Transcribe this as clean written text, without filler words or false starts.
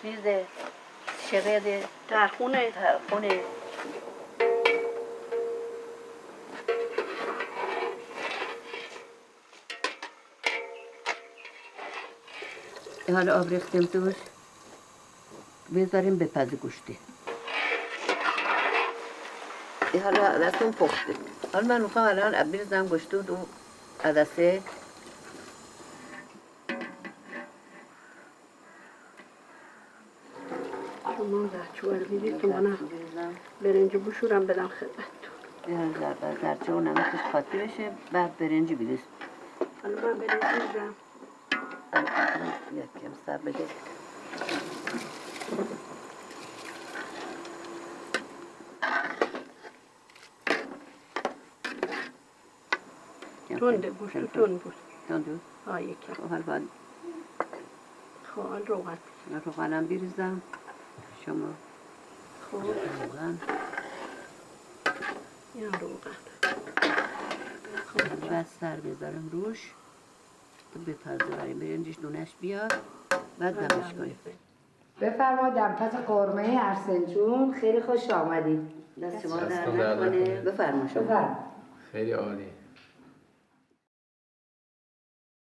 گوشنیزه، شقده، ترخونه. ترخونه. حالا آب ریختیم توش، بذاریم بپزه گوشتی. حالا دستون پخته. حالا من میخوام الان بریزم گوشتو دو عدسه. شما زرچوبه رو بیدید که منم برنج بشورم بدم خدمتتون. زرچه و نمکش قاطی بشه بعد برنجی بریز. حالا من برنج میزم. یک کم سر بده. تنده گوشتو تند بود. تند بود؟ یکم. حال باید حال روغن. روغنم بریزم. شما روغن. این روغن. بعد سر بذارم روش بپزه برای برنجش نونش بیاد بعد دمش کنیم. بفرمایید در پس قرمه ارسنجون. خیلی خوش آمدید. دست شما در نکنه. بفرمایید شما. بفرمایید. خیلی عالی.